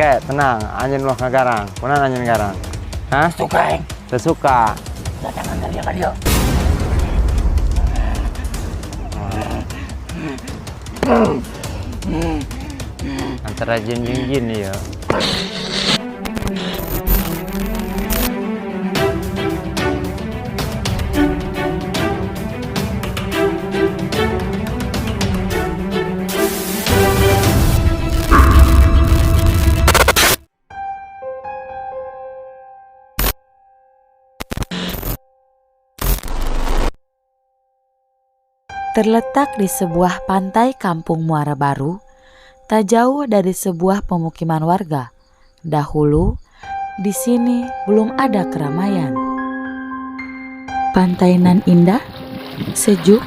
Kakek, tenang. Anjing loh ngagarang. Kunaon anjing garang? Hah? Suka, Eng. Sesuka. Datangan dari ka dia. Antara jin ya. Terletak di sebuah pantai kampung Muara Baru, tak jauh dari sebuah pemukiman warga. Dahulu, di sini belum ada keramaian. Pantai nan indah, sejuk,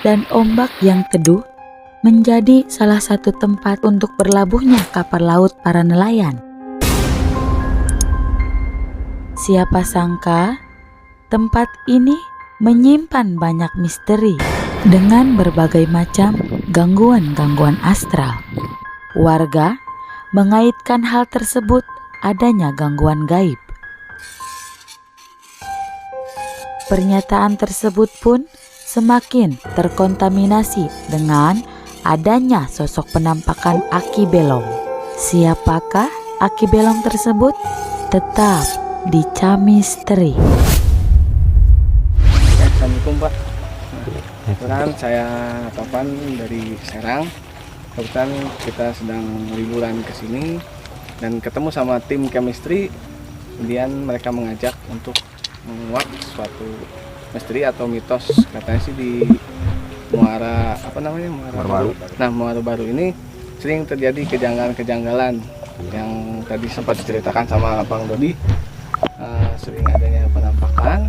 dan ombak yang teduh menjadi salah satu tempat untuk berlabuhnya kapal laut para nelayan. Siapa sangka, tempat ini menyimpan banyak misteri dengan berbagai macam gangguan-gangguan astral. Warga mengaitkan hal tersebut adanya gangguan gaib. Pernyataan tersebut pun semakin terkontaminasi dengan adanya sosok penampakan Aki Belong. Siapakah Aki Belong tersebut? Tetap dicari misteri. Assalamualaikum, Pak. Kebetulan saya Topan dari Serang. Kebetulan kita sedang liburan ke sini dan ketemu sama tim chemistry. Kemudian mereka mengajak untuk menguak suatu misteri atau mitos, katanya sih di Muara Muara Baru. Nah, Muara Baru ini sering terjadi kejanggalan-kejanggalan yang tadi sempat diceritakan sama Bang Dodi. Sering adanya penampakan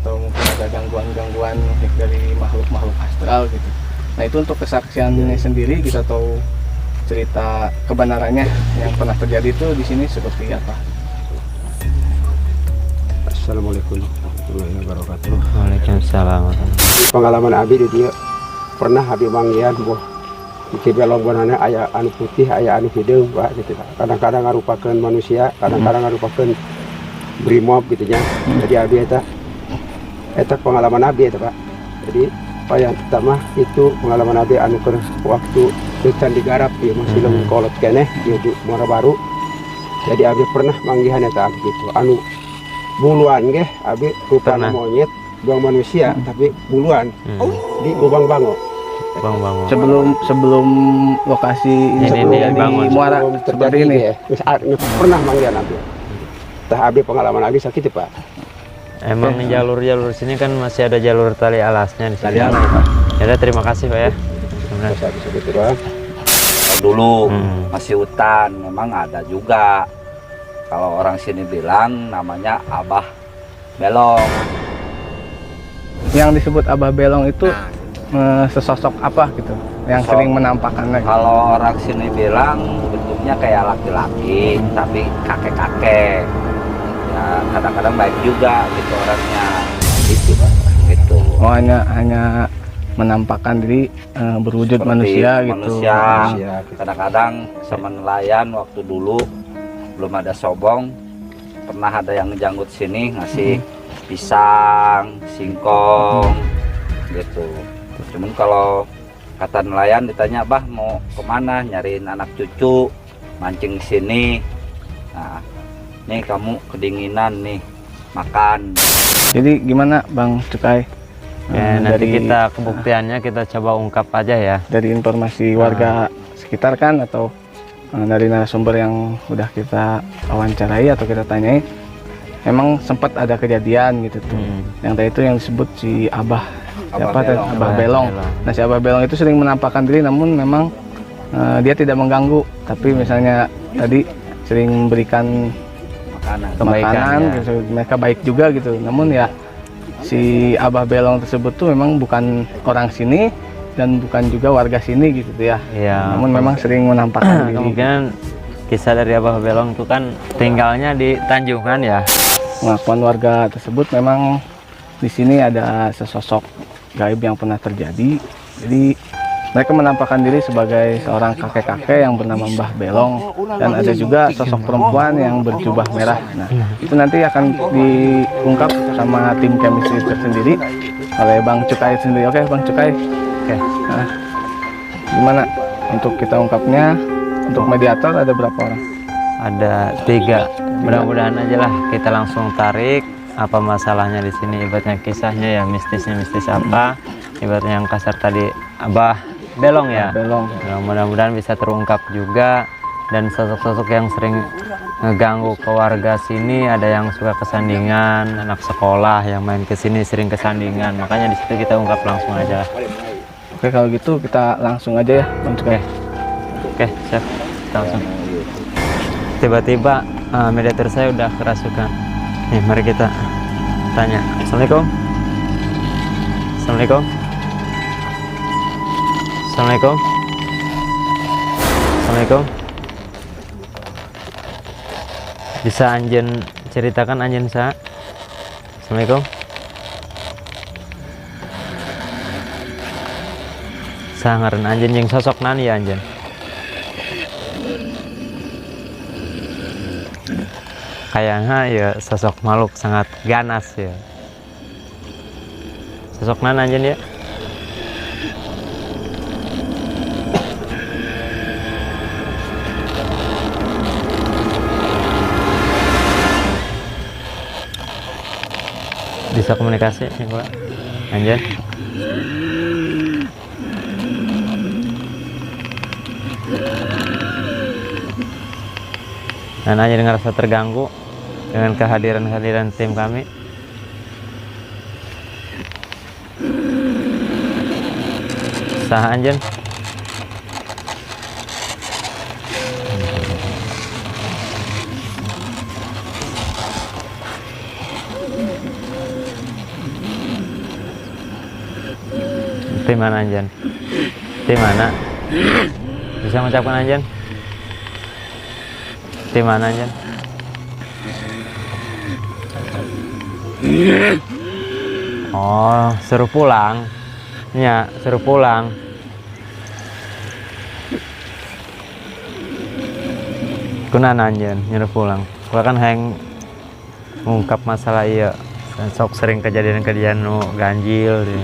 atau mungkin ada gangguan-gangguan dari makhluk-makhluk astral gitu. Nah, itu untuk kesaksiannya sendiri, kita tahu cerita kebenarannya yang pernah terjadi itu di sini seperti apa. Assalamualaikum warahmatullahi wabarakatuh. Waalaikumsalam. Pengalaman Abi di dia pernah Abi manggian boh di belong bonana aya anu putih aya anu hidung Pak gitu. Kadang-kadang ngarupakeun manusia, kadang-kadang ngarupakeun brimob gitu nya. Jadi Abi eta pengalaman Abi eta Pak. Jadi yang pertama itu pengalaman Abi anu keur waktu di Candi Garap di masih leuwih kolot keneh di Muara Baru. Jadi Abi pernah manggihan eta Abi gitu. Anu buluan ge Abi rupana monyet buang manusia tapi buluan di Lubang Bango. Sebelum lokasi ini sebelum di Muara seperti ini ya. Pernah manggihan Abi. Tah Abi pengalaman Abi sakit Pak. Emang jalur-jalur sini kan masih ada jalur tali alasnya di sini. Ya, terima kasih Pak ya. Dulu masih hutan, memang ada juga. Kalau orang sini bilang namanya Abah Belong. Yang disebut Abah Belong itu sesosok apa gitu yang sering menampakkan? Kalau orang sini bilang bentuknya kayak laki-laki tapi kakek-kakek. Ya, kadang-kadang baik juga gitu orangnya gitu Pak. Gitu. Oh, hanya menampakkan diri berwujud Seperti manusia gitu. Kadang-kadang sama nelayan waktu dulu belum ada sobong, pernah ada yang ngejanggut sini ngasih pisang, singkong gitu. Cuman kalau kata nelayan ditanya, "Bah, mau kemana? Nyariin anak cucu, mancing sini. Nah, nih kamu kedinginan nih, makan." Jadi gimana Bang Cukai? Ya, nanti kita kebuktiannya kita coba ungkap aja ya. Dari informasi warga sekitar kan atau dari narasumber yang udah kita wawancarai atau kita tanyai, memang sempat ada kejadian gitu tuh. Yang tadi itu yang disebut si Abah Belong. Nah, si Abah Belong itu sering menampakkan diri, namun memang dia tidak mengganggu, tapi misalnya tadi sering memberikan makanan gitu, mereka baik juga gitu. Namun ya si Abah Belong tersebut tuh memang bukan orang sini dan bukan juga warga sini gitu ya. Iya. Namun memang sering menampakkan diri. Kemungkinan kisah dari Abah Belong itu kan tinggalnya di Tanjungan ya. Pengakuan warga tersebut memang di sini ada sesosok gaib yang pernah terjadi. Jadi Mereka menampakkan diri sebagai seorang kakek-kakek yang bernama Mbah Belong, dan ada juga sosok perempuan yang berjubah merah. Nah, itu nanti akan diungkap sama tim chemistry tersendiri oleh Bang Cukai sendiri. Oke, Bang Cukai. Oke. Nah, gimana untuk kita ungkapnya? Untuk mediator ada berapa orang? Ada 3. Mudah-mudahan aja lah kita langsung tarik apa masalahnya di sini, ibaratnya kisahnya ya, mistisnya mistis apa, ibaratnya yang kasar tadi Abah Belong ya. Belong. Nah, mudah-mudahan bisa terungkap juga, dan sosok-sosok yang sering ngeganggu ke warga sini, ada yang suka kesandingan, anak sekolah yang main ke sini sering kesandingan, makanya di situ kita ungkap langsung aja lah. Oke, kalau gitu kita langsung aja ya, Bang Cukai. Oke, siap. Kita langsung. Tiba-tiba mediator saya udah kerasukan. Nih, mari kita tanya. Assalamualaikum. Assalamualaikum. Assalamualaikum. Assalamualaikum. Bisa anjen ceritakan anjen sa? Assalamualaikum. Sangaran anjen yang sosok nani ya anjen? Kayaknya ya sosok makhluk sangat ganas ya. Sosok nana anjen ya? Bisa komunikasi ya Pak anjen? Dan anjen ngerasa terganggu dengan kehadiran tim kami. Sah anjen? Tim mana anjen? Tim mana? Bisa mengucapkan anjen? Tim mana anjen? Oh, suruh pulang. Ya, suruh pulang. Kunaon anjeun nyuruh pulang. Gua kan hayang ngungkap masalah iya. Sok sering kejadian-kejadian nu ganjil ya.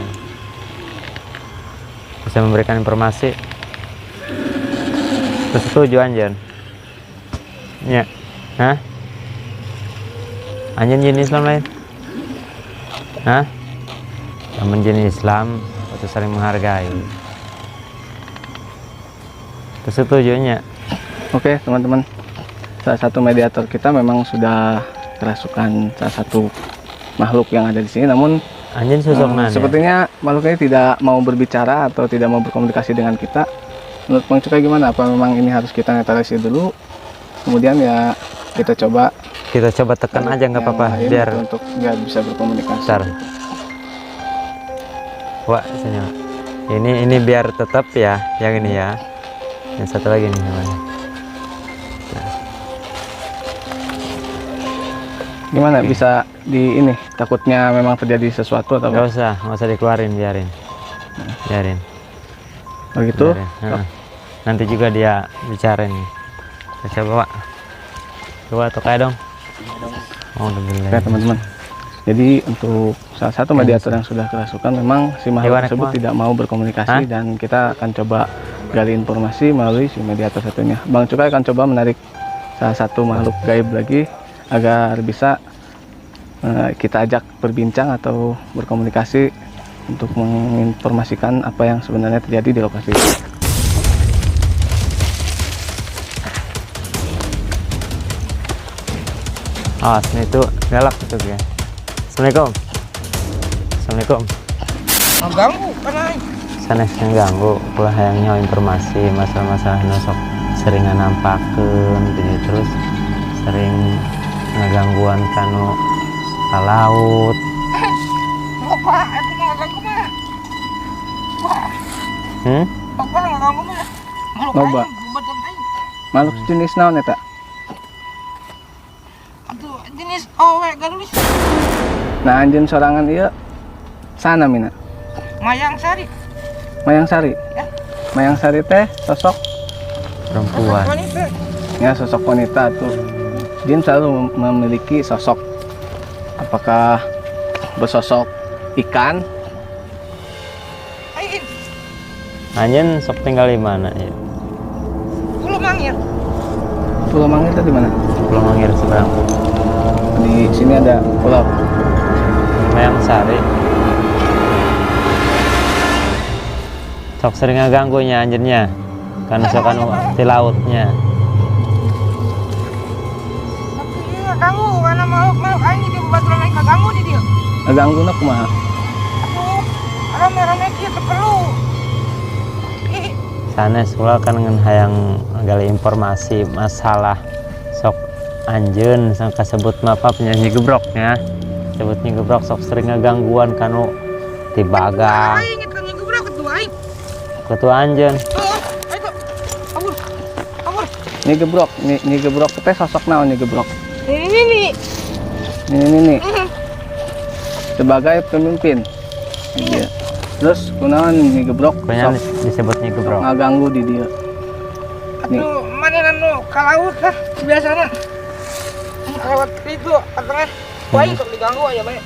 Bisa memberikan informasi. Terus setuju anjeun? Ya. Hah? Anjeun jenis Islam lain? Hah? Temen jenis Islam itu saling menghargai. Terus setujunya? Oke, teman-teman. Salah satu mediator kita memang sudah kerasukan salah satu makhluk yang ada di sini, namun Anjing sosok mana? sepertinya makhluk ini tidak mau berbicara atau tidak mau berkomunikasi dengan kita. Menurut Bang Cukai gimana? Apa memang ini harus kita netralisir dulu? Kemudian ya kita coba tekan aja nggak apa-apa biar untuk bisa berkomunikasi. Bentar. Wah, sini. Ini biar tetap ya, yang ini ya. Yang satu lagi nih namanya. Gimana bisa di ini? Takutnya memang terjadi sesuatu atau Nggak usah dikeluarin, biarin. begitu? Biarin. Nanti juga dia bicarain. Coba Pak. Coba tokai dong. Oh, Oke teman-teman. Jadi untuk salah satu mediator yang sudah kerasukan, memang si makhluk tersebut tidak mau berkomunikasi. Dan kita akan coba gali informasi melalui si mediator satunya. Bang Cukai akan coba menarik salah satu makhluk gaib lagi agar bisa kita ajak berbincang atau berkomunikasi untuk menginformasikan apa yang sebenarnya terjadi di lokasi. Sini tuh galak tuh ya. Assalamualaikum. Assalamualaikum. Mengganggu kan ay. Sanes nganggu, ulah hayang nyawa informasi masalah-masalah nosok seringan nampakeun jadi terus sering ngegangguan kanu ka laut. Bapak itu mengganggu mah. Bapak mengganggu mah. Loba. Makhluk jenis naon eta? Aduh, jenis owe galulis. Nah, anjeun sorangan ieu sana mina. Mayang Sari. Mayang Sari. Ya. Mayang Sari teh sosok perempuan. Wanita. ya, sosok wanita tuh. Jin selalu memiliki sosok, apakah bersosok ikan? Ain. Anjen sok tinggal di mana ya? Pulau Mangir. Pulau Mangir itu di mana? Pulau Mangir seberang. Di sini ada pulau. Mayang Sari. Sok sering ngeganggunya anjennya. Karena sok anu di lautnya. Tapi dia nggak ganggu karena makhluk aing di baturan aing nggak ganggu di dia. Ganggu nak kumaha? Aduh, rame-rame dia perlu. Ih, Sanes ulah kan dengan hayang gali informasi masalah sok anjeun sang kasebut apa penyanyi gebroknya. Sebutnya gebrok sok sering ngegangguan kanu tibagang. aing itu ngegebrak ketua aing. Ketua anjeun. Oh, ayo. Kabur. Kabur. Nyi gebrok teh sosok naon nyi gebrok? Ini. Ini sebagai pemimpin. Iya. Terus kunaon nyi gebrok? Pokoknya Sok disebutnya gebrok. ngaganggu di dia. Nih. Aduh, mana nanu ke laut lah biasanya. Lewat itu katanya. Wah, itu diganggu aja banyak.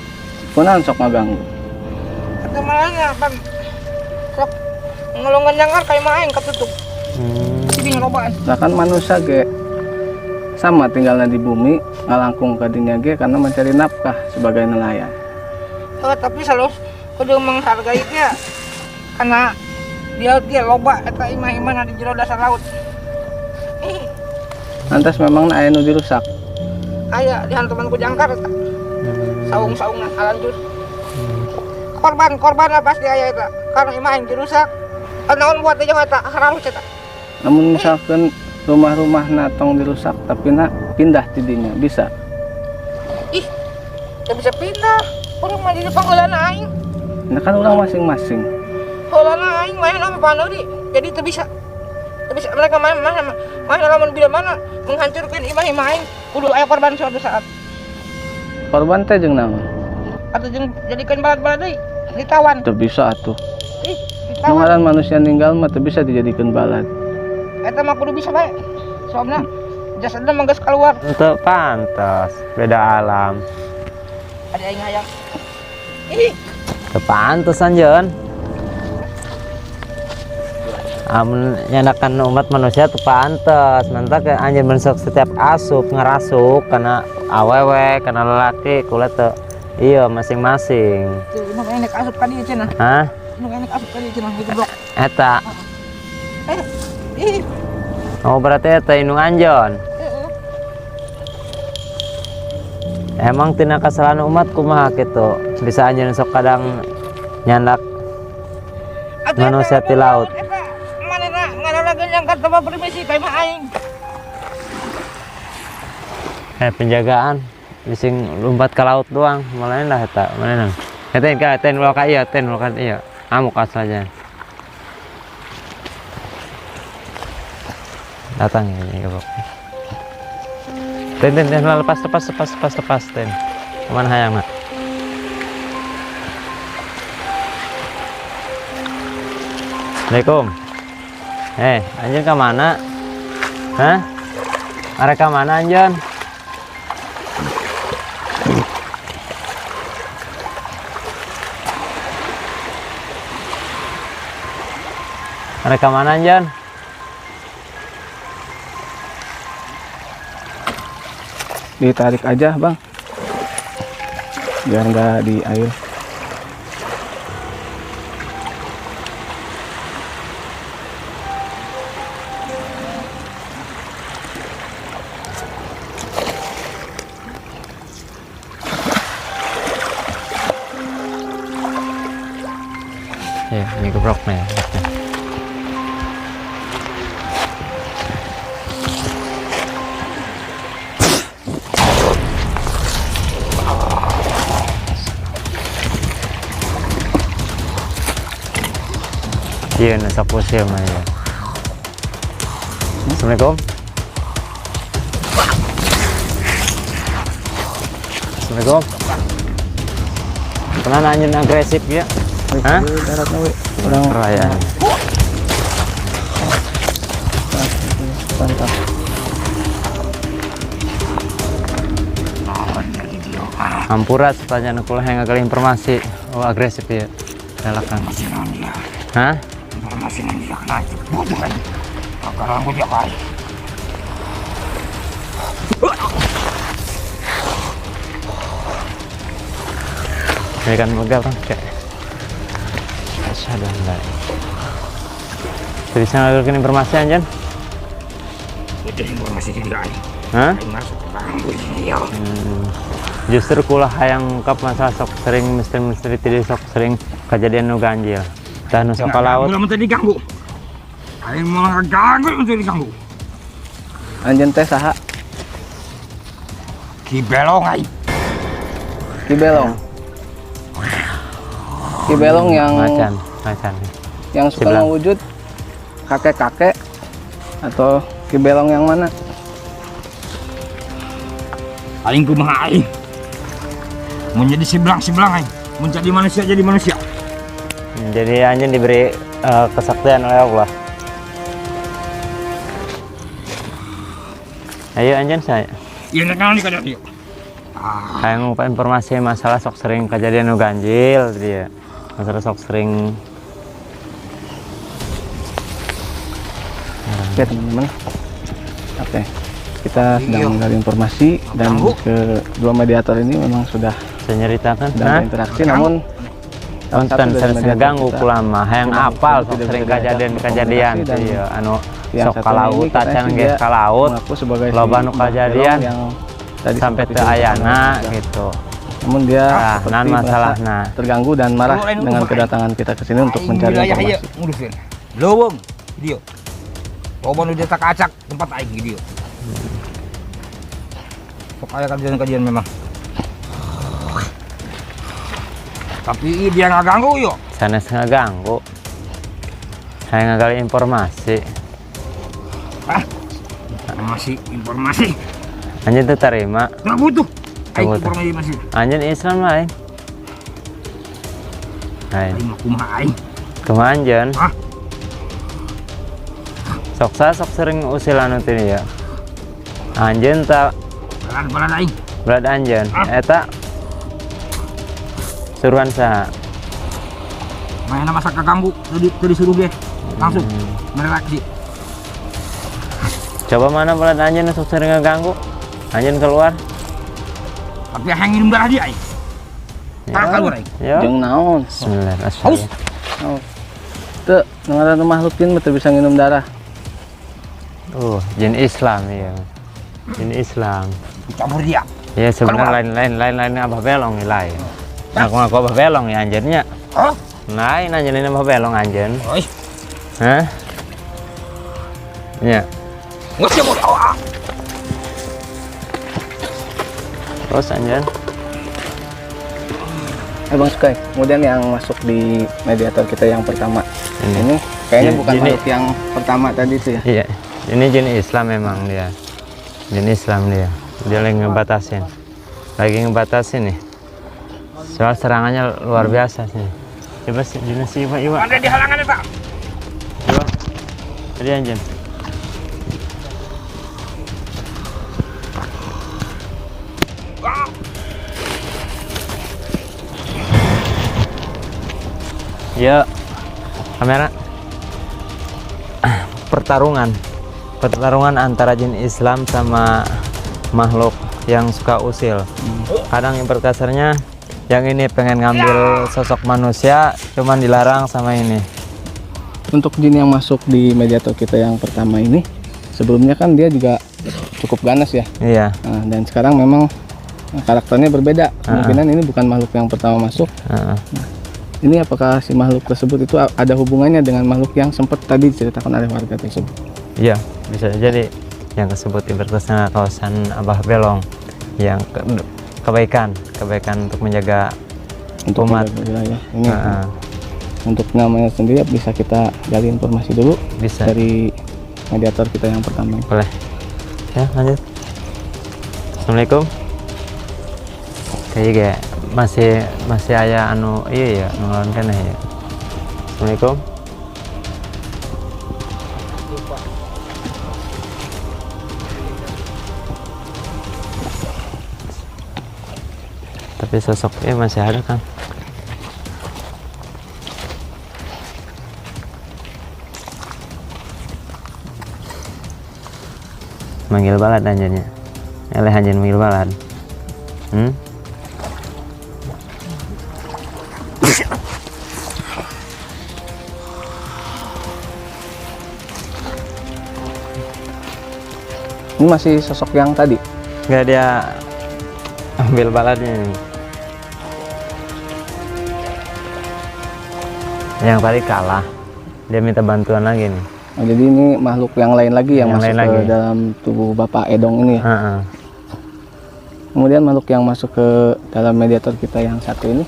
Kunaon sok ngaganggu? Atau malahnya pan sok ngelongan jangkar kayak main ketutup. Jadi ngerobaan. Lah kan manusia ge sama tinggalnya di bumi, ngalangkung ke dinya ge karena mencari nafkah sebagai nelayan. Tapi selalu kudu menghargai dia karena dia loba eta imah-imah di jero dasar laut. Lantas memang aya nu dirusak. Aya di hantuman ku jangkar eta. Saung-saungna halanjur. Korban lah pasti aya eta. Karena imah yang dirusak. Naon buat aja eta harus eta. Namun misalkan rumah-rumah tong dirusak tapi pindah tidinya bisa. Ih, tidak bisa pindah. Orang mah di depan heulana aing. Nah kan orang masing-masing. Heulana aing main sama panodi. Jadi itu bisa. Teu bisa mereka main lamun bila mana menghancurkan imah-imah aing. Kudu aya korban suatu saat. Korban teh jeung naon? Atau jadikan balad-balad deui ditawan. Teu bisa atuh. Ih, Nu ditawan. ngaran manusia ninggal mah teu bisa dijadikan balad. Eta mah kudu bisa bae. Soalnya jasadna mah geus keluar. Untuk pantas beda alam. Ada aing hayang. Ih, Pantas anjeun. Amun nyandakan umat manusia tuh pantas. Mantap ke anjeun mensok setiap asup ngerasuk karena awewe, karena lelaki kulit tuh iya masing-masing. tuh nu enek asup ka dieu cenah. Hah? Nu enek asup ka dieu cenah geblok. Eta. Ih, Oh berarti eta indung anjeun. Emang tina kesalahan umat kumaha kitu? Bisa anjeun sok kadang nyandak manusia ti laut. Eta manehna ngaralageun jangkar tambah permisi ka imah aing. Penjagaan bising lompat ke laut doang malah dah eta manehna. Ten ulah ka ieu, amuk asalnya. Datang ini goblok. Ten lepas ten. Kemana hayang nak? Assalamualaikum. Anjeun ke mana? Hah? Arek ke mana anjeun? Arek ke mana anjeun? Ditarik aja bang, biar nggak di air. Ya, ini gebrok nih. Iya, nasa pusing mah ya. Assalamualaikum. Assalamualaikum. Kemana anjing agresif ya? Hah? Daratnya we. Orang perayaan. Mantap. Hampura supaya nukulah yang agak informasi. Oh agresif ya. Relakan. Hah? Ini kan megah bang, cek. Asyhadu an la ilaha illallah. Bisa ngagulkan informasi anjan? Hah? Justru kulah hayang kap masalah sok sering misteri tidak sok sering kejadian nu ganjil. Tah nu sok laut. Ulah menteri diganggu. Aing malah ganggu menteri diganggu. Anjeun teh saha? Ki belong ai. Ki Belong. Ki Belong yang Macan. suka Sebelah. mewujud kakek-kakek atau Ki Belong yang mana? Aing kumaha aing. Menjadi sebelang aing. Menjadi manusia jadi manusia. Jadi anjing diberi kesaktian oleh Allah. Ayo anjing saya. Iya nak kenal kada dia. Kayak ngumpah informasi masalah sok sering kejadian nu ganjil dia. Masalah sok sering. Oke teman-teman. Oke. Kita sedang menggali informasi dan kedua mediator ini memang sudah Senyeritakan. berinteraksi, namun salah satu Konten dari sering mediator ngeganggu kita kulama hayang tidak- apal sok tidak sering bisa diajak kejadian komunikasi dan iya anu yang sok satu ka laut ini katanya tacan sih ge dia ka laut mengaku sebagai loba nu Mbah kejadian Belong yang tadi sampai seperti teu disebutkan ayana oleh Mbah. gitu. Namun dia Nah, seperti nan merasa masalahna. terganggu dan marah dengan kedatangan kita ke sini untuk mencari Wilayah ieu informasi. ngurusin. Leuweung dia. Coba nu dia tak acak tempat aing dia. Sok aya kajian memang. Tapi dia nggak ganggu yo. Sanes ngaganggu. Hayang ngagali informasi. Masih informasi. Anjeun teu tarima. Nggak butuh. Aing Nggak butuh. informasi masih. Anjeun Islam lain. Lain. Aing mah kumaha aing. Kumaha anjeun? Ah. Sok sering usil anu teh ya. Anjeun tak Balan aing. berat anjeun. Ah. Eta suruhan saha? Main masa kaganggu teu disuruh ge. Langsung mereaksi. Coba mana berat anjeun sok sering ngeganggu. Anjeun keluar. Tapi yang ngirim darah dia aing. Tak keluar aing. Ya. Jeung naon? Bismillah. Haus. Oh. Teu ngaranna makhluk jin teu bisa nginum darah. Jin Islam ya. Jin Islam. Campur dia. Ya sebenarnya lain Abah Belong ya lain. Ngaku Abah Belong ya anjeunnya. Oh, Lain anjeun Abah Belong anjeun. oi. Hah? Ya. Nggak siap mau. Terus anjeun. Bang Sky, kemudian yang masuk di mediator kita yang pertama ini kayaknya Jin- bukan jin- makhluk yang pertama tadi itu ya. Iya. Ini jin Islam memang dia. Jin Islam dia. Dia lagi ngebatasin. Nih. Soal serangannya luar biasa sih. Coba sih jenis Iwa. Ada di halangan eta. Iwa. Tadi anjeun. Ya, kamera. Pertarungan antara jin Islam sama makhluk yang suka usil. Kadang yang perkasarnya yang ini pengen ngambil sosok manusia, cuman dilarang sama ini. Untuk jin yang masuk di mediator kita yang pertama ini, sebelumnya kan dia juga cukup ganas ya. Iya. Nah, dan sekarang memang karakternya berbeda. Kemungkinan ini bukan makhluk yang pertama masuk. Heeh. Ini apakah si makhluk tersebut itu ada hubungannya dengan makhluk yang sempat tadi diceritakan oleh warga tersebut? Iya, bisa jadi yang tersebut ibaratnya kawasan Abah Belong yang kebaikan untuk menjaga Untuk umat. menjaga wilayah ini. Heeh. Untuk namanya sendiri bisa kita gali informasi dulu Bisa. dari mediator kita yang pertama. Boleh. Ya, lanjut. Assalamualaikum. Kayak masih aya anu iya ya nulon kana ya. Assalamualaikum. Tapi sosoknya masih ada kan. Manggil balad anjirnya. Eleh anjir manggil balad. Ini masih sosok yang tadi. Enggak, dia ambil baladnya nih. Yang tadi kalah. Dia minta bantuan lagi nih. Nah, jadi ini makhluk yang lain lagi yang masuk Yang lain ke lagi. dalam tubuh Bapak Edong ini. Heeh. Kemudian makhluk yang masuk ke dalam mediator kita yang satu ini.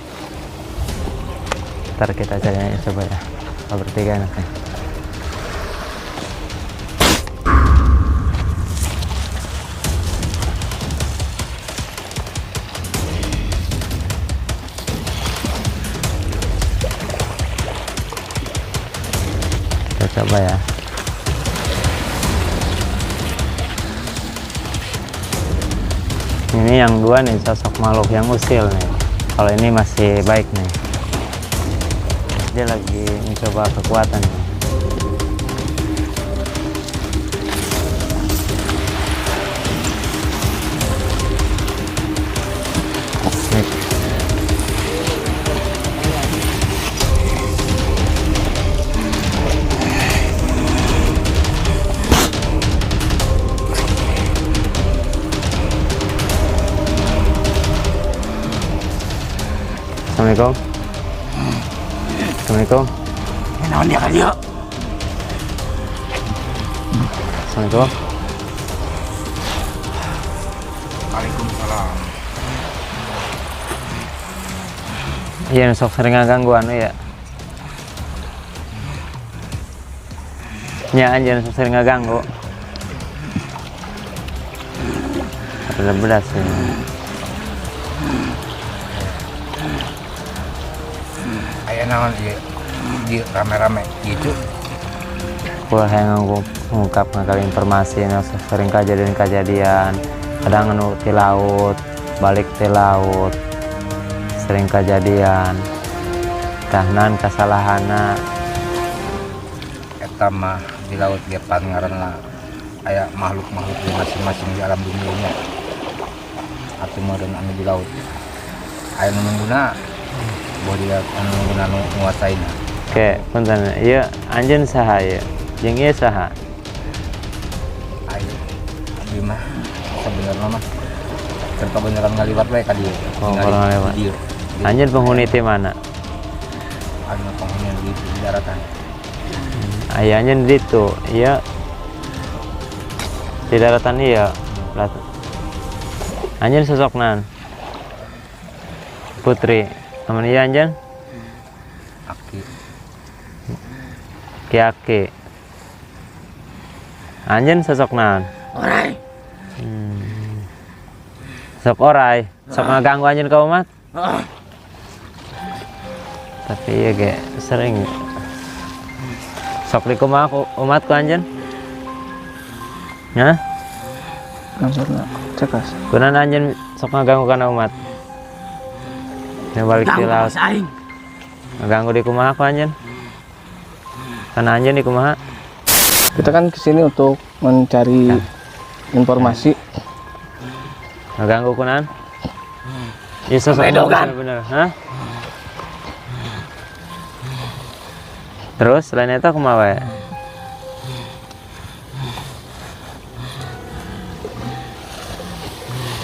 Ntar kita cari coba ya. Kalau bertiga enaknya. Kita coba ya. Ini yang dua nih, sosok makhluk yang usil nih. Kalau ini masih baik nih. Dia lagi mencoba kekuatan nih. Nih. Assalamualaikum. Assalamualaikum. Naon dia ka dieu? Assalamualaikum. Waalaikumsalam. Iya, sok sering ngaganggu anu ya. Ya anjir sok sering ngaganggu. Ada bedas ya. Aya naon di rame-rame gitu. Gua yang ngungkap ngakal informasi yang sering kejadian-kejadian. Kadang anu di laut, balik di laut. Sering kejadian. Kahnan kasalahana. Eta mah di laut ge pangaranna aya makhluk-makhluk di masing-masing di alam dunianya. Atuh meureun anu di laut. Aya nu nungguna bahwa dia anu nungguna nu nguasaina. Oke, punten. Ieu anjeun saha ieu? Jeung ieu saha? Ayo abdi mah sebenarnya mah cerita beneran ngaliwat bae ka dieu. Oh, orang ngaliwat. Di dieu. Anjeun penghuni ti mana? Anu penghuni di daratan. Aya anjeun di ditu. Ieu di daratan ieu. Anjeun sosokna Putri. Amun ieu anjeun? Aki. Ki-aki. Anjeun sosok naon? Orai. Sok orai, sok ngaganggu anjeun ka umat. Tapi ieu ge sering sok dikumaha ku umat ku anjeun. Hah? Maksudnya cekas. Kunaon anjeun sok ngaganggu kana umat? Ya balik di laut. Ngaganggu di kumaha ku anjeun? Kana anjeun di kumaha? Kita kan kesini untuk mencari informasi. Ngaganggu kunaon? Ieu sosok bener. Hah? Terus selain itu kumaha wae?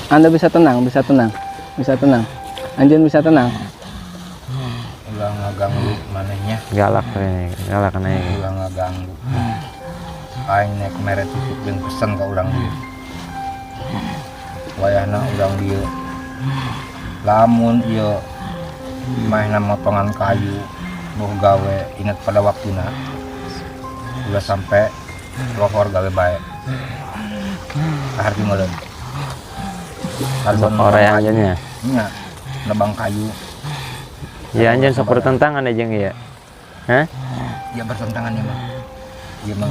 Anda bisa tenang, bisa tenang, bisa tenang. Anjeun bisa tenang. Ulah ngaganggu manehnya. Galak ini, galak kana ieu. Ulah ngaganggu. Aing nek mere titipkeun pesen ka urang dieu. Wayahna urang dieu. Lamun ieu maehna motongan kayu nuh gawe inget pada waktuna. Ulah sampai lohor gawe bae. Kaharti meureun. Sok orai anjeunnya. Nya nebang kayu. Ya anjeun sok bertentangan aja jeung ieu. Hah? Dia bertentangan ya mah. Dia mah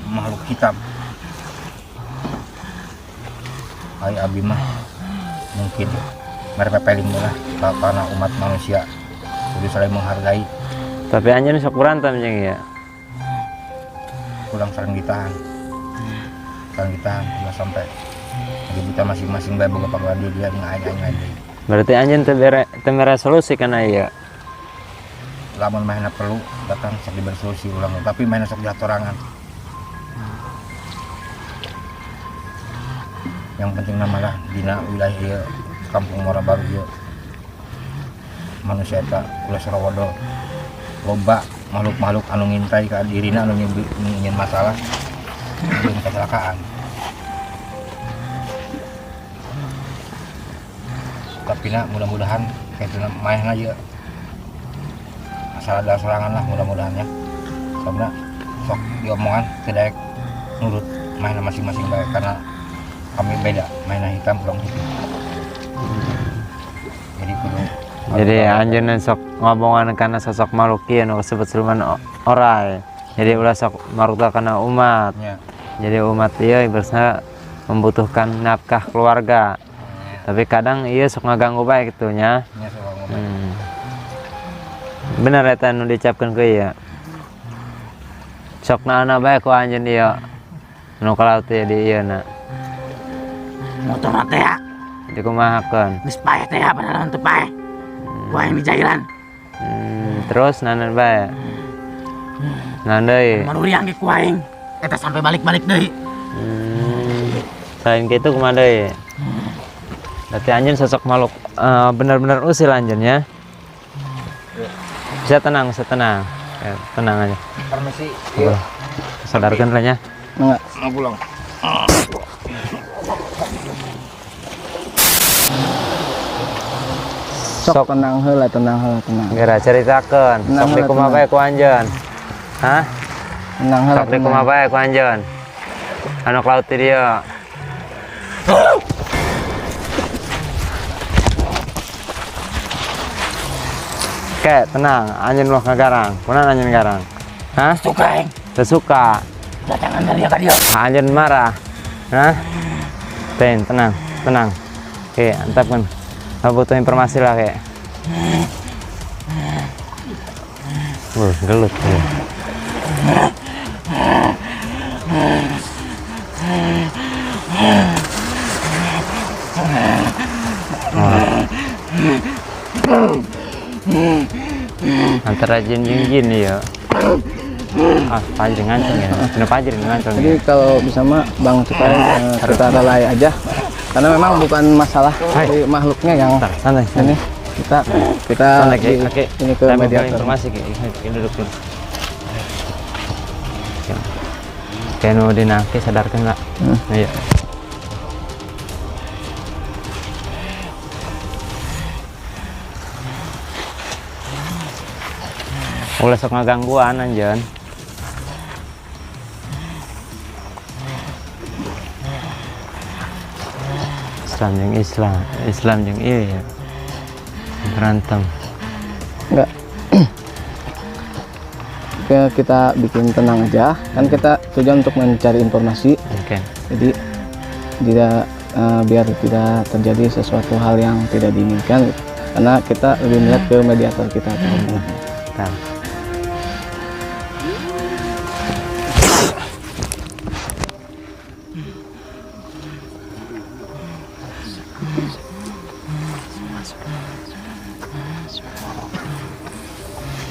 makhluk hitam. Ai abi mah mungkin merepelin lah karena umat manusia kudu saling menghargai. Tapi anjeun sok berantem jeung ya. Kurang saling ditahan ulah sampai jadi kita masing-masing bae boga panggilan dia ngain-ngain. Berarti anjeun teu mere solusi kana ieu. Lamun mainnya perlu datang sok diberi solusi ulang, tapi mainnya sok diatorangan. Yang penting malah dina wilayah ieu Kampung Muara Baru ieu manusia eta ulah Surawodo loba makhluk-makhluk anu ngintai ka dirina anu nyin masalah jeung kecelakaan. Tapi mudah-mudahan kayak main aja asal ada serangan lah mudah-mudahan ya. Karena sok diomongan tidak nurut mainnya masing-masing baik karena kami beda mainnya hitam pulang putih. Jadi kudu Jadi anjeun sok ngomongan karena sosok makhluk ieu nu disebut siluman orai. Jadi ulah sok marugta kana umat. ya. Jadi umat ieu ibaratna membutuhkan nafkah keluarga. Tapi kadang ieu sok ngaganggu bae kitu nya. Nya sok ngomong. Bener eta nu dicapkeun ku ieu. Sok naana bae ku anjeun ieu. Nu kalaut teh di ieu na. Motor teh ya, Jadi kumahakeun. geus paeh teh ya, padahal teu paeh. Wah ini jairan. Terus nanan bae. Naon deui? Manuriang ge ku aing. Eta sampai balik-balik deui. Selain gitu kumaha deui? Berarti anjeun sosok makhluk benar-benar usil anjeun ya. Bisa tenang. Ya, tenang aja. Permisi. Sadarkan lah ya. Enggak. Mau pulang. Sok tenang heula, tenang. Gara ceritakeun. Tenang Sok lah, di kumaha tenang. bae ku anjeun. Hah? Tenang heula. Sok di kumaha bae ku anjeun. Anu laut ti dieu. Oke, tenang. Anjeun ulah ngagarang. Kunaon anjeun garang? Hah? Suka aing. Teu suka. Datangan dari ka dia. Anjeun marah. Hah? Tenang. Oke, antapkeun. Butuh informasi lah kayak. Gelut. Ya. Antara jin ya. Pajri ngancung ya. Kenapa pajri ngancung Jadi ya? kalau bisa mah Bang supaya kita relay aja. Karena memang bukan masalah dari makhluknya yang Santai. ini kita Santai di- Oke. ini ke Saya mau mediator. informasi kayak duduk dulu. Kayak nu dinake sadarkan nggak? Iya. Ulah sok ngagangguan anjeun. Islam jeung ieu ya. Berantem. Enggak. Kita bikin tenang aja. Kan kita tujuan untuk mencari informasi. Oke. Jadi tidak biar tidak terjadi sesuatu hal yang tidak diinginkan. Karena kita lebih melihat ke mediator kita. Bentar.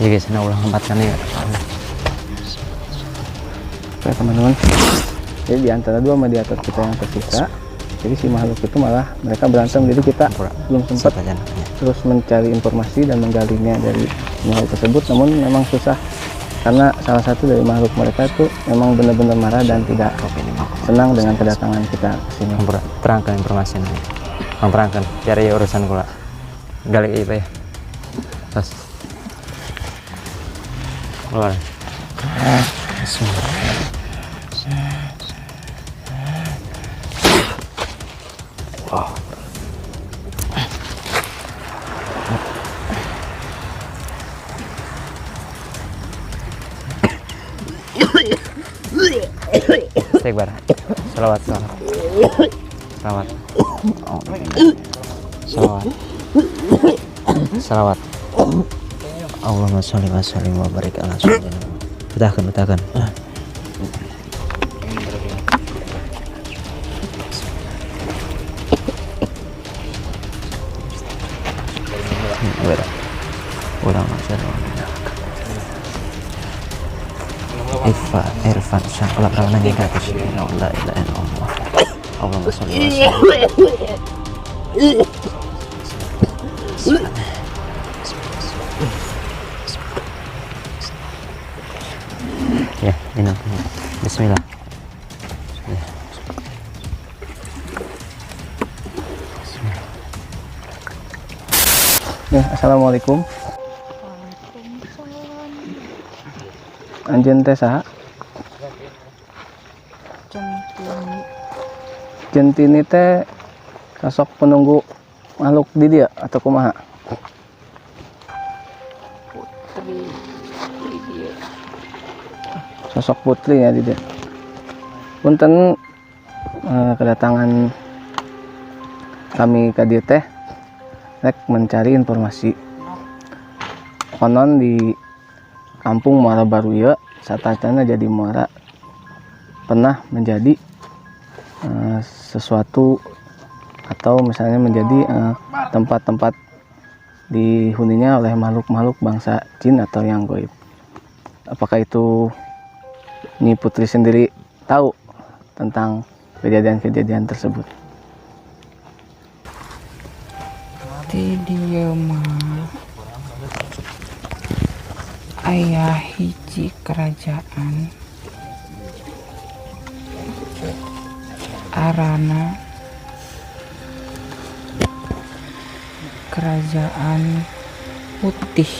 Ya guys, nah ulang 4 kali ya. Oke teman-teman. Jadi di antara dua mediator kita yang tersisa, jadi si makhluk itu malah mereka berantem. Jadi kita belum sempat aja namanya. terus mencari informasi dan menggalinya dari makhluk tersebut. Namun memang susah karena salah satu dari makhluk mereka itu memang benar-benar marah dan tidak senang dengan kedatangan kita ke sini. Terangkan informasi ini. Terangkan cari urusan kula. Gali ieu ya. Terus keluar. Istighfar. Salawat. Oh. Salawat. Salawat. Allahumma sholli wa sallim wa barik ala sayyidina. Betahkan. Ulang Irfan syakala rawana kita la ilaha illallah. Allahumma sholli wa sallim. Ya, minum. Bismillah. Ya, assalamualaikum. Anjeun teh saha? Centini teh sosok penunggu makhluk di dia atau kumaha? Sosok putri ya di dia. Punten kedatangan kami ka dieu teh rek mencari informasi. Konon di Kampung Muara Baru ya, satacana jadi muara pernah menjadi sesuatu atau misalnya menjadi tempat-tempat dihuninya oleh makhluk-makhluk bangsa jin atau yang goib. Apakah itu Nyi Putri sendiri tahu tentang kejadian-kejadian tersebut? Di dia mah aya hiji kerajaan arana Kerajaan Putih.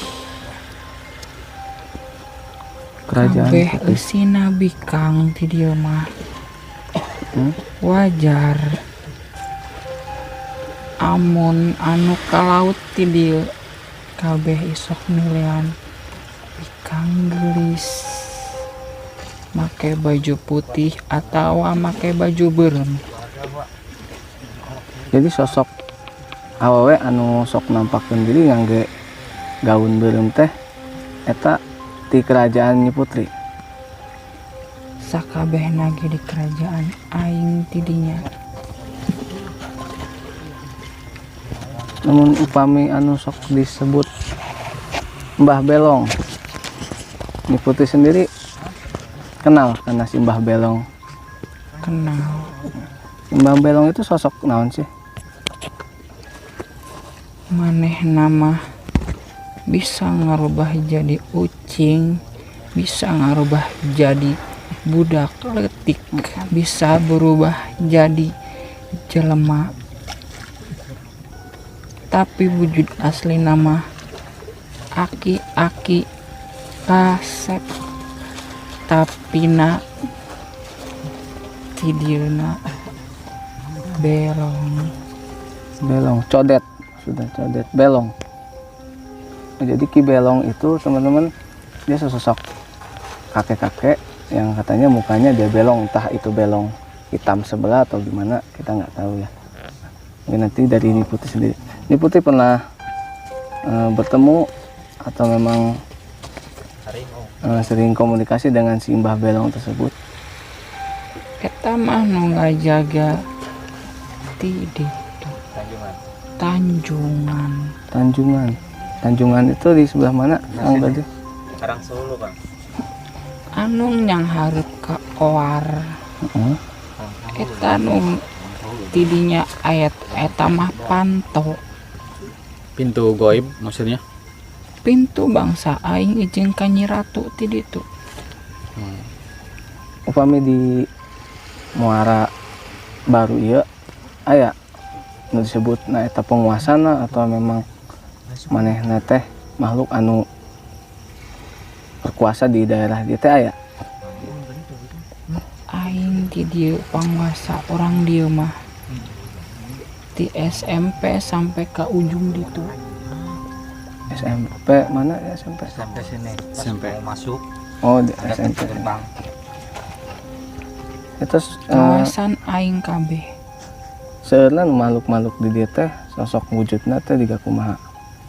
Kerajaan Kabeh Putih. eusina bikang ti dieu mah. Wajar. Amun anu ka laut ti dieu kabeh isok nilean bikang gelis. Make baju putih atau make baju beureum. Jadi sosok awewe anu sok nampakkeun diri ngangge gaun beureum teh eta ti kerajaan Nyi Putri. Sakabehna ge di kerajaan aing ti dinya. Namun upami anu sok disebut Mbah Belong, Nyi Putri sendiri kenal karena si Mbah Belong. Kenal. Mbah Belong itu sosok naon sih? Maneh nama bisa ngarubah jadi ucing, bisa ngarubah jadi budak letik, bisa berubah jadi jelema. Tapi wujud asli nama aki-aki kasep, tapi na tidieuna belong. Belong, codet, sudah codet, belong. Jadi Ki Belong itu teman-teman dia sesosok kakek-kakek yang katanya mukanya dia belong, entah itu belong hitam sebelah atau gimana kita nggak tahu ya. Mungkin nanti dari Nyi Putri sendiri. Nyi Putri pernah bertemu atau memang sering komunikasi dengan si Mbah Belong tersebut? Eta mah nu ngajaga ti ditu. Tanjungan. Tanjungan itu di sebelah mana? Kang Badi? Karang Solo, Bang. Anu yang hareup ka Oar. Eta nu tidinya ayat eta mah panto. Pintu goib maksudnya? Pintu bangsa aing jeung ka Nyi Ratu ti ditu. Upami di Muara Baru ieu aya nu disebutna eta penguasana atau memang manehna teh makhluk anu berkuasa di daerah dieu teh aya? Aing ti dieu panguasa orang dieu mah. Di SMP sampai ke ujung ditu. SMP mana ya SMP? Sampai sini. SMP. Mau masuk Oh di ada SMP. pintu gerbang. Itu Kawasan aing kabeh. Seueurna nu makhluk-makhluk di dieu teh sosok wujudna teh diga kumaha?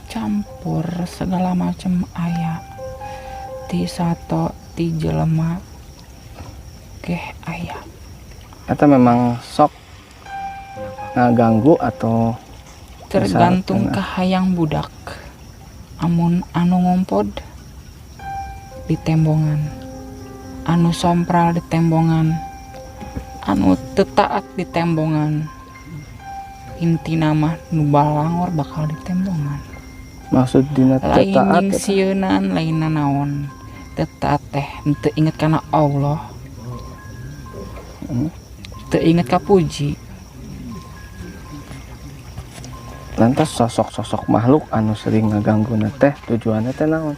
Campur segala macam aya ti sato ti jelema keh aya. Eta memang sok ngaganggu atau Tergantung misalkan, ke hayang budak. Amun anu ngompod di tembongan, anu sompral di tembongan, anu tetaat di tembongan, intina mah nu balangor bakal di tembongan. maksud dina Lain tetaat jeung sieunaan lain naon. Tetaat teh teu inget kana Allah, teu inget ka puji. lantas sosok-sosok makhluk anu sering ngagangguna teh tujuanna teh naon?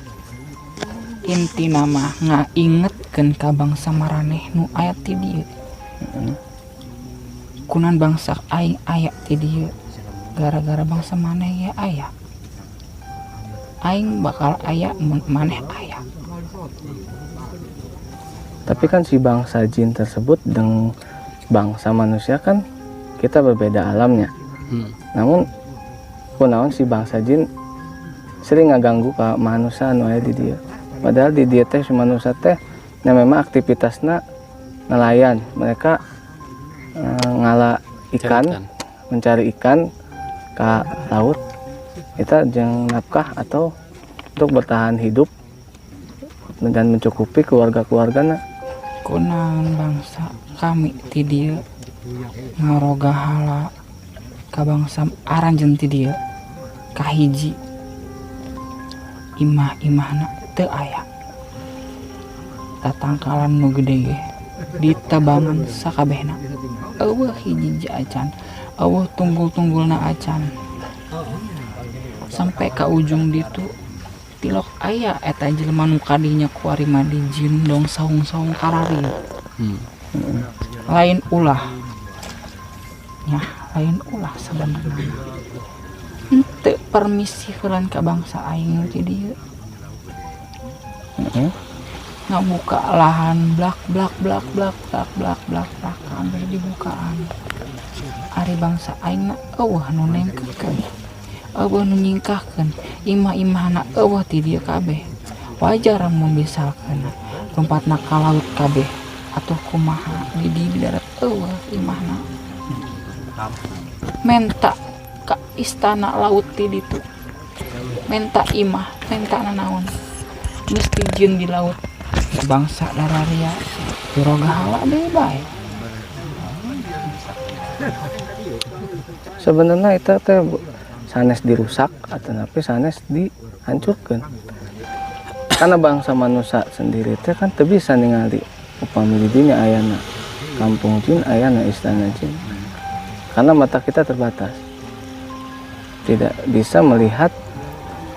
Intina mah ngaingetkeun ka bangsa maraneh nu aya ti dieu. Kunan bangsa aing aya ti dieu gara-gara bangsa maneh ya aya. Aing bakal aya mun maneh aya. Tapi kan si bangsa jin tersebut dengan bangsa manusia kan kita berbeda alamnya. Namun kunaon si bangsa jin sering ngaganggu ka manusia anu aya di dieu. Padahal di dieu teh si manusia teh na memang aktivitasna nelayan. Mereka ngala ikan, mencari ikan ke laut. Kita jeung nafkah atau untuk bertahan hidup dan mencukupi keluarga-keluargana. Kunaon bangsa kami ti dieu ngaroga hala ka bangsa aranjeun ti dieu kahiji imah-imahna teu aya. Tatangkalan nu gede ge ditebangan sakabehna. Eueuh hiji acan, eueuh tunggul-tunggulna acan. Sampai ka ujung ditu tilok aya eta jelema nu kadinya ku ari mandi jin dong saung-saung karari. Lain ulah. Ya, lain ulah sebenarnya. Henteu permisi heula ka bangsa aing nu ti dieu. Ngabuka lahan blak kabeh dibukaan. Ari bangsa aing na eueuh nu nengkeun. Eueuh nu nyingkahkeun imah-imahna eueuh ti dieu kabeh. Wajar mun misalkeun lompatna ka laut kabeh atuh kumaha di darat eueuh imahna. Menta ka istana laut ti ditu. Menta imah, menta naon. Mesti jin di laut. Bangsa dararia diroga hala deui bae. Sebenarnya itu teh sanes dirusak atau tapi sanes dihancurkan. Karena bangsa manusia sendiri teh kan teu bisa ningali upami di dinya ayana kampung jin, ayana istana jin. Karena mata kita terbatas. Tidak bisa melihat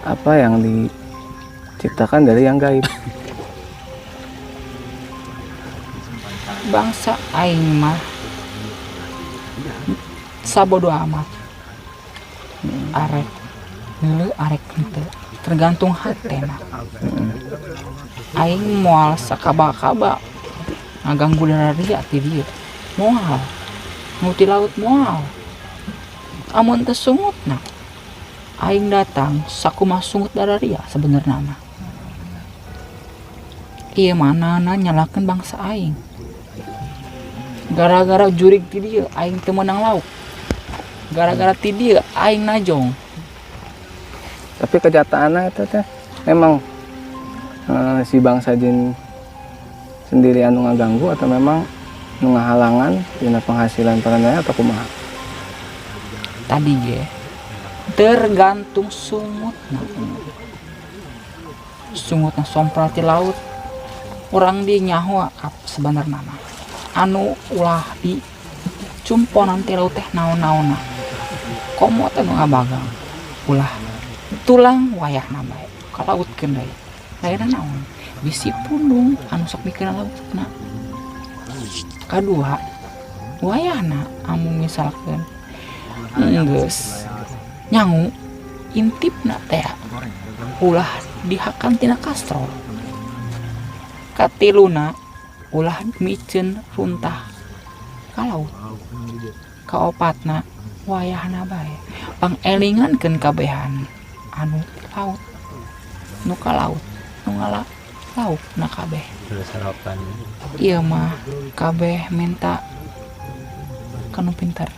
apa yang diciptakan dari yang gaib. Bangsa aing mah sabodo amat. Arek heuleuh arek henteu tergantung hatena. Aing moal sakaba-kaba ngaganggu dararia ti dieu moal nu ti laut moal. Amun teu sungutna aing datang sakumaha sungut dararia sebenarnya mah. Ieu manana nyalakeun bangsa aing. Gara-gara jurig ti dieu aing teu meunang lauk. Gara-gara ti dieu aing najong. Tapi kenyataannya itu teh memang si bangsa jin sendiri anu ngaganggu atau memang nu ngahalangan dina penghasilan paranaya atau kumaha? Tadi ge tergantung sungutna. Sungutna sompral ti laut. Urang di nyaho sebenarnya mah. Anu ulah di cumponan ti laut teh naon-naonna. Komo teh nu ngabagang. Ulah tulang wayahna bae kalautkeun deui. Lainna naon? Bisi pundung anu sok mikeun lautna. Kadua, wayahna amun misalkeun geus nyangu intipna teh ulah dihakan tina kastrol. Katiluna ulah miceun runtah ka laut. Kaopatna wayahna bae pangelingankeun kabehan anu laut nu ka laut nu ngala lauk na kabeh terus sarapan ieu mah kabeh minta kanu pinter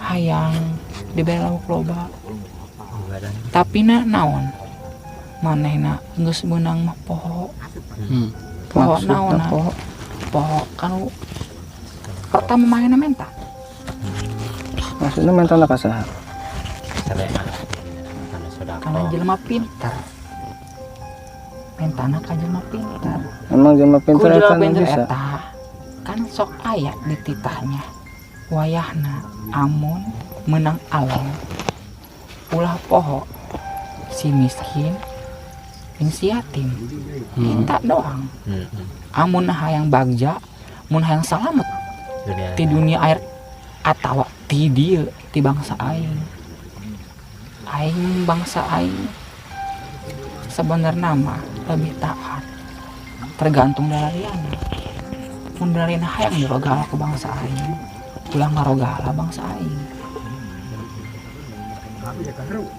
hayang dibere lauk loba badan tapi naon manehna geus meunang mah poho poho naon poho kanu pertama mainna menta Maksudnya mentalnya kasaha? salena kana sedekah karena jelema pinter mentana ka jelema pinter Emang jelema ku pinter jelema eta nu pinter bisa. eta kan sok aya di titahnya wayahna amun menang alam ulah poho si miskin jeung si yatim kita doang amun hayang bagja mun hayang salamet dunia di dunia air atawa ti dieu ti bangsa aing bangsa aing sebenarnya mah lebih taat tergantung dari anak mun dari hayang dirogala ke bangsa aing ulah ngarogala bangsa aing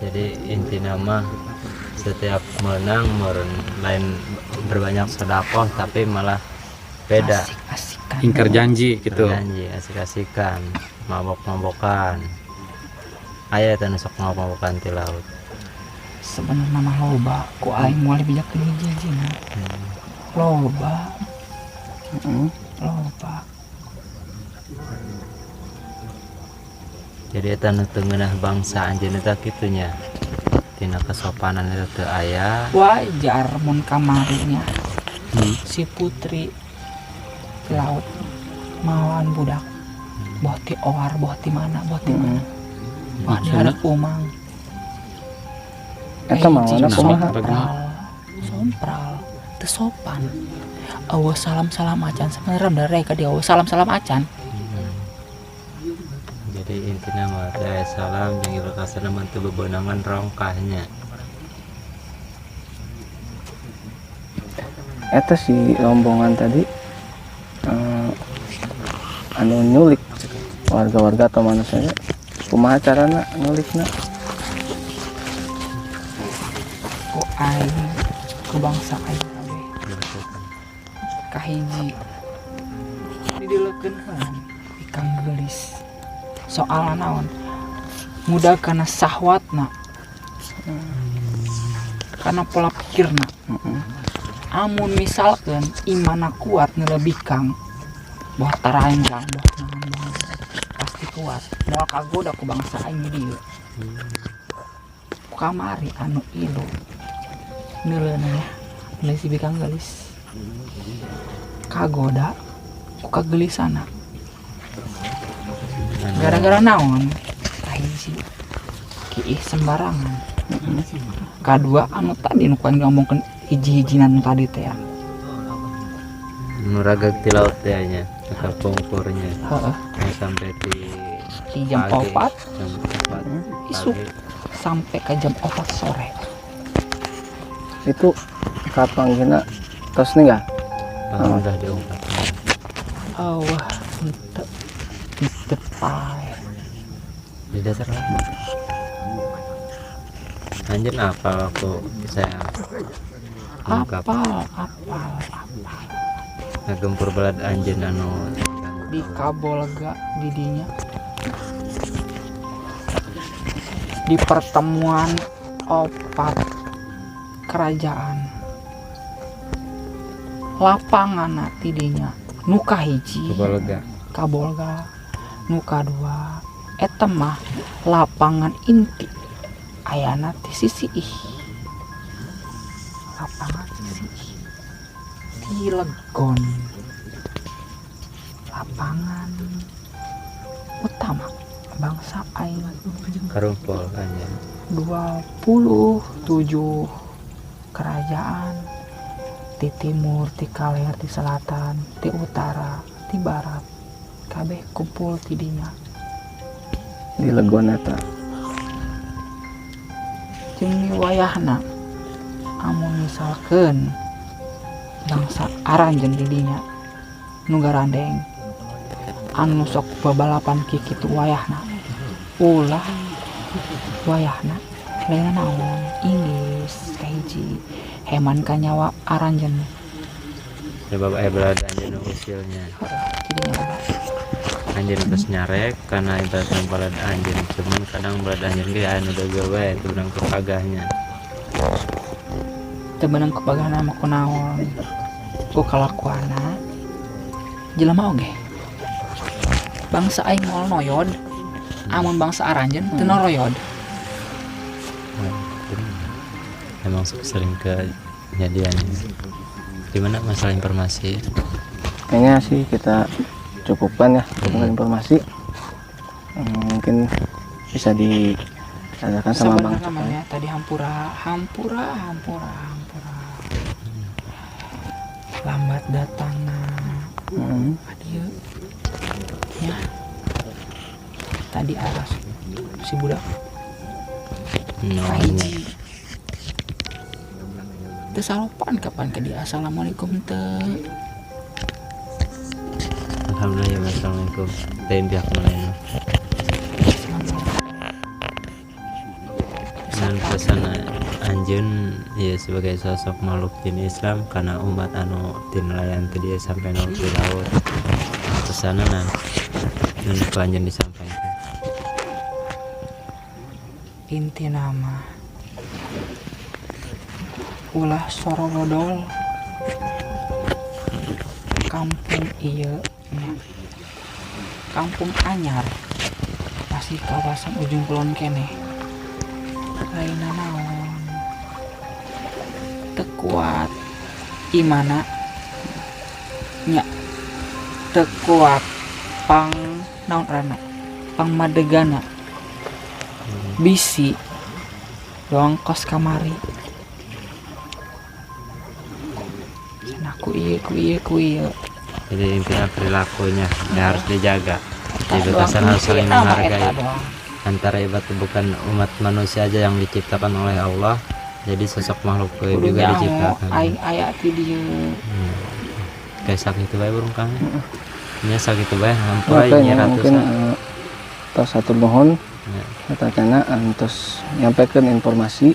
jadi inti nama setiap menang lain berbanyak sedekah tapi malah beda asik-asikan ingkar janji gitu. janji asik-asikan mabok-mabokan aya eta nu sok mabok-mabokan ti laut sebenarnya mah loba ku aing moal bijak ke hiji-hijina loba loba jadi eta nu teu ngeunah bangsa anjeun eta kitunya tina kesopanan eta teu aya wajar mun kamarinya si putri di laut mawan budak boh ti owar boh ti mana boh di hareup umang Eta mah hiji anak kumaha? sompral teu sopan eueuh salam-salam acan sebenarnya dari ka dia eueuh salam-salam acan jadi intinya mah teh aya salam jeung ieu kasana mah teu bebeunangan rongkahnya Eta si rombongan tadi anu nyulik warga-warga atau manusia kumaha carana nyulikna? ku aing ku bangsa aing kabeh kahiji didileukeun heun ikang geulis soal naon mudah kana sahwatna kana pola pikirna amun misalkan imana kuat nelebih kang boh taraing kang boh naon pasti kuat moal kagoda ku bangsa aing di dieu kamari anu ilu neuleuna nilai si bikang gelis kagoda ku kagelisana gara-gara naon kahiji kiih sembarangan kadua anu tadi nu kuing ngomongkeun hiji-hijinan tadi teh ya nuragag ti laut teh nya ka pungkurnya heeh sampai di jam 4 jam 4 isuk sampai ke jam 4 sore Itu kapanggina tos nih udah diungkap wah di depan di dasar laut anjir apa waktu saya ungkap apal ngagempur balad anjeun anu di Kabolga didinya di pertemuan opat kerajaan lapangan tidinya nuka hiji Kabolga nuka dua eta mah lapangan inti ayana ti sisi lapangan sisi ti Legon lapangan utama bangsa aing karumpul anjeun 27 kerajaan di timur, di kaler, di selatan, di utara, di barat kabeh kumpul tidinya di Legon eta. jeung wayahna amun misalkeun bangsa aranjeun didinya nu garandeng anu sok babalapan kikitu wayahna ulah wayahna lain naon Inggris kahiji heman ka nyawa aranjeun sebab berada anjeun usilnya jadi nyawa anjeun terus nyarek karena ibaratnya balad anjeun cuman kadang balad anjeun ge anu dageul we itu urang kepagahnya teu meunang kepagahna mah kunaon ku kalakuanna jelema oge bangsa aing moal noyod amun bangsa aranjeun teu noroyod emang sering kejadian. Gimana masalah informasi? Kayaknya sih kita cukupkan ya dengan informasi. Mungkin bisa diadakan sama Bang Cukai. namanya tadi hampura lambat datangna adieu ya tadi aras si budak kahiji teu salopan kapan ke dia assalamualaikum teu Alhamdulillah ya, assalamualaikum. Lain pihak lain. Dan pesan anjeun ya sebagai sosok makhluk din Islam karena umat anu tinelayan ke dia sampai nol di laut. Pesanan dan anjeun disampaikan. inti nama ulah Sorolodol kampung ieu kampung anyar masih kawasan ujung kulon keneh lainna naon teu kuat imana nya teu kuat pang naon arana pang madegana bisi doang kos kamari ku iya Jadi intinya perilakunya yang harus dijaga. Jadi batasan harus saling menghargai. Antara ibarat bukan umat manusia aja yang diciptakan oleh Allah. Jadi sosok makhluk gaib juga diciptakan. Ayat dia. Kayak sakit bae burung kang. Nya sakit bae hampura makanya nya mungkin ratusan. tos satu mohon katanya terus nyampaikan informasi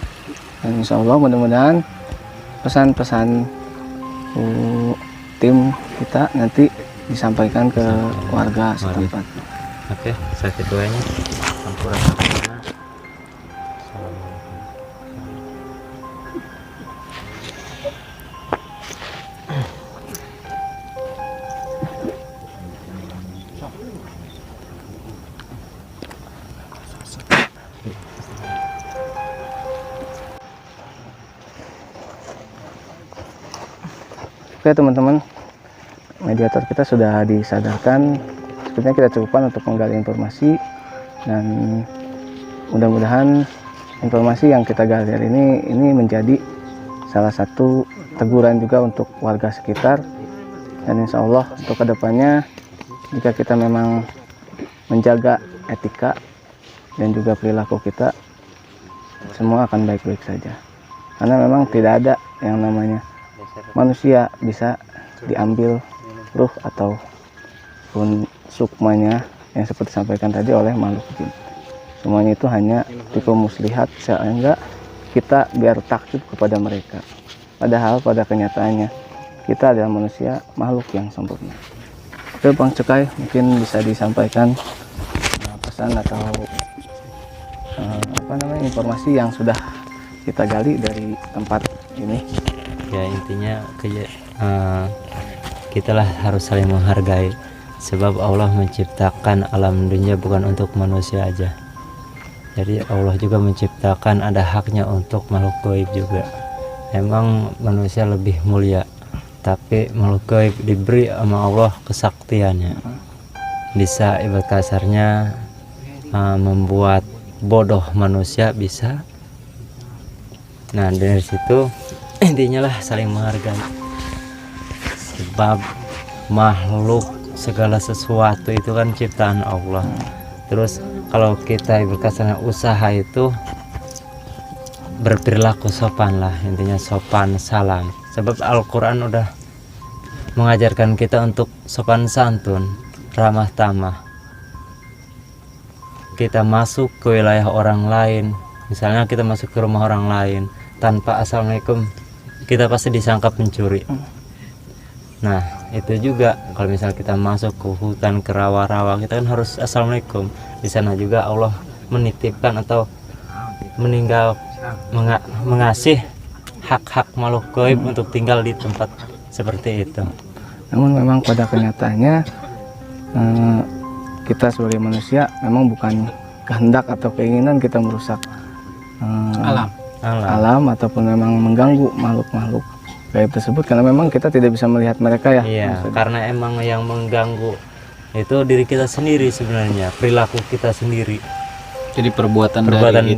dan insya Allah mudah-mudahan pesan-pesan tim kita nanti disampaikan ke warga setempat. Oke, sakit bae nya. Hampura. Oke teman-teman, mediator kita sudah disadarkan. Sepertinya kita cukupkan untuk menggali informasi dan mudah-mudahan informasi yang kita gali hari ini menjadi salah satu teguran juga untuk warga sekitar. Dan insya Allah untuk kedepannya jika kita memang menjaga etika dan juga perilaku kita, semua akan baik-baik saja. Karena memang tidak ada yang namanya manusia bisa diambil ruh ataupun sukmanya yang seperti disampaikan tadi oleh makhluk jin. Semuanya itu hanya tipu muslihat sehingga kita biar takjub kepada mereka. Padahal pada kenyataannya kita adalah manusia makhluk yang sempurna. Oke Bang Cukai, mungkin bisa disampaikan pesan atau informasi yang sudah kita gali dari tempat ini. Ya intinya kita lah harus saling menghargai, sebab Allah menciptakan alam dunia bukan untuk manusia aja. Jadi Allah juga menciptakan ada haknya untuk makhluk gaib juga. Emang manusia lebih mulia, tapi makhluk gaib diberi sama Allah kesaktiannya, bisa ibarat kasarnya membuat bodoh manusia bisa. Nah dari situ intinya lah saling menghargai, sebab makhluk segala sesuatu itu kan ciptaan Allah. Terus kalau kita berkasarnya usaha itu berperilaku sopan lah, intinya sopan salam, sebab Al-Quran udah mengajarkan kita untuk sopan santun, ramah tamah. kita masuk ke wilayah orang lain, misalnya kita masuk ke rumah orang lain tanpa assalamualaikum, kita pasti disangka pencuri. Nah itu juga kalau misalnya kita masuk ke hutan, ke rawa-rawa, kita kan harus assalamualaikum. Di sana juga Allah menitipkan atau mengasih hak-hak makhluk gaib untuk tinggal di tempat seperti itu. Namun memang pada kenyataannya kita sebagai manusia memang bukan kehendak atau keinginan kita merusak alam ataupun memang mengganggu makhluk-makhluk gaib tersebut, karena memang kita tidak bisa melihat mereka ya. Iya, karena emang yang mengganggu itu diri kita sendiri sebenarnya, perilaku kita sendiri. Jadi perbuatan dari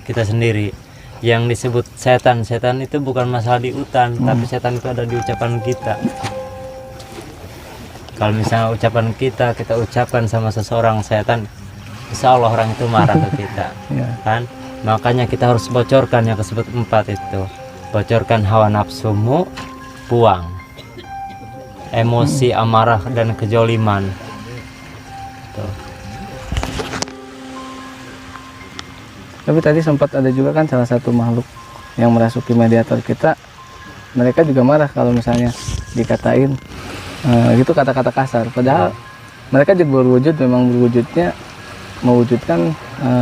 kita sendiri. Yang disebut setan itu bukan masalah di hutan, tapi setan itu ada di ucapan kita. Kalau misalnya ucapan kita ucapkan sama seseorang setan, insya Allah orang itu marah ke kita, kan? Makanya kita harus bocorkan yang disebut 4 itu. Bocorkan hawa nafsumu, buang emosi, amarah dan kejoliman. Tuh. Tapi tadi sempat ada juga kan salah satu makhluk yang merasuki mediator kita, mereka juga marah kalau misalnya dikatain gitu kata-kata kasar, padahal mereka juga memang berwujudnya mewujudkan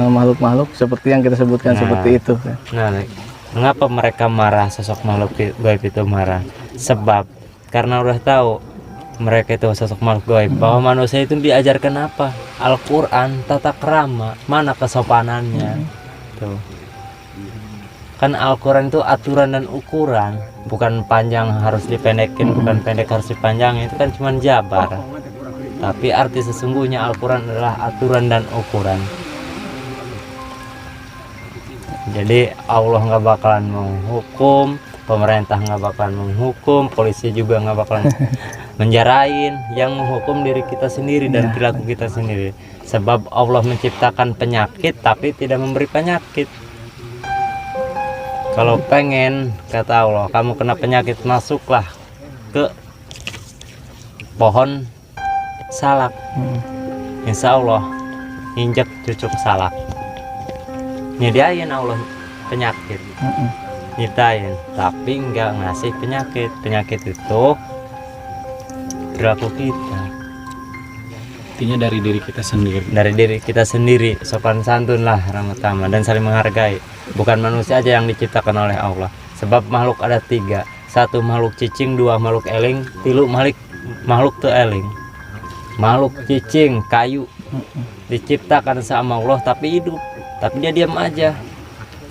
makhluk-makhluk seperti yang kita sebutkan seperti itu. Nah, mengapa mereka marah, sosok makhluk gaib itu marah? Sebab karena udah tahu mereka itu sosok makhluk gaib, bahwa manusia itu diajarkan apa? Al-Quran, tata krama, mana kesopanannya? Tuh. Kan Al-Quran itu aturan dan ukuran, bukan panjang harus dipendekin, bukan pendek harus dipanjangin, itu kan cuma jabar. Tapi arti sesungguhnya Al-Quran adalah aturan dan ukuran. Jadi Allah nggak bakalan menghukum, pemerintah nggak bakalan menghukum, polisi juga nggak bakalan menjarain. Yang menghukum diri kita sendiri dan perilaku kita sendiri. Sebab Allah menciptakan penyakit tapi tidak memberi penyakit. Kalau pengen, kata Allah, kamu kena penyakit, masuklah ke pohon salak. Insya Allah injak cucuk salak, nyediain Allah penyakit, nyiptain, tapi nggak ngasih penyakit. Penyakit itu perilaku kita. Intinya dari diri kita sendiri. Dari diri kita sendiri, sopan santun lah, ramah tamah dan saling menghargai. Bukan manusia aja yang diciptakan oleh Allah. Sebab makhluk ada 3. 1 makhluk cicing, 2 makhluk eling, 3 makhluk teu eling. Makhluk cicing kayu diciptakan sama Allah tapi hidup, tapi dia diam aja.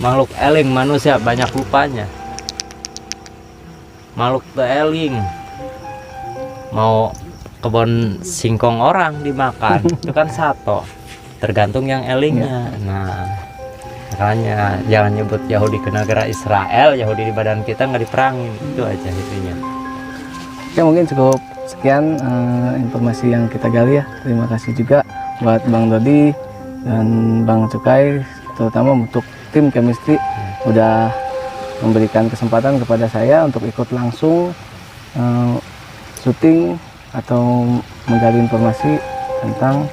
Makhluk eling manusia banyak lupanya. Makhluk teu eling mau kebun singkong orang dimakan itu kan sato, tergantung yang elingnya. Nah makanya jangan nyebut Yahudi ke negara Israel, Yahudi di badan kita nggak diperangin, itu aja intinya. Oke, mungkin cukup sekian informasi yang kita gali ya. Terima kasih juga buat Bang Dodi dan Bang Cukai, terutama untuk tim chemistry udah memberikan kesempatan kepada saya untuk ikut langsung syuting atau menggali informasi tentang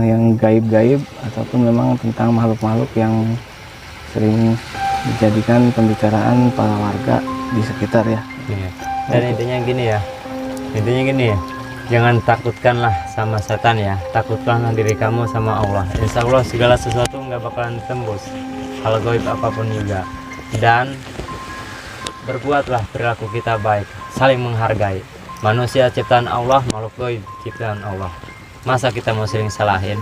yang gaib-gaib ataupun memang tentang makhluk-makhluk yang sering dijadikan pembicaraan para warga di sekitar ya. Dan intinya gini ya, jangan takutkanlah sama setan ya, takutkanlah diri kamu sama Allah. Insya Allah segala sesuatu nggak bakalan tembus, hal gaib apapun juga. Dan berbuatlah perilaku kita baik, saling menghargai. Manusia ciptaan Allah, makhluk gaib ciptaan Allah. Masa kita mau sering salahin?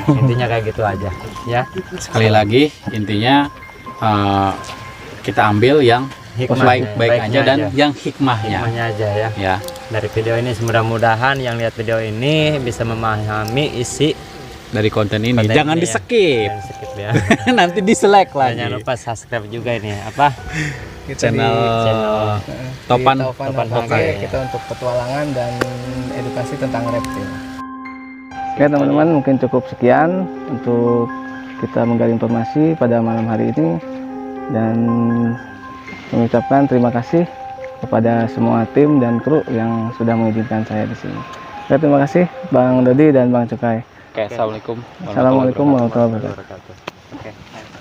Intinya kayak gitu aja ya. Sekali lagi intinya kita ambil yang baik-baik aja dan yang hikmahnya aja ya. Dari video ini mudah-mudahan yang lihat video ini bisa memahami isi dari konten ini. Jangan di skip ya. Nanti di select lagi. Jangan lupa subscribe juga ini apa channel Topan Hokage. Kita untuk petualangan dan edukasi tentang reptil. Oke teman-teman, mungkin cukup sekian untuk kita menggali informasi pada malam hari ini, dan mengucapkan terima kasih kepada semua tim dan kru yang sudah mengizinkan saya di sini. Oke, terima kasih Bang Dodi dan Bang Cukai. Oke, assalamualaikum Assalamualaikum warahmatullahi wabarakatuh. wabarakatuh. Oke.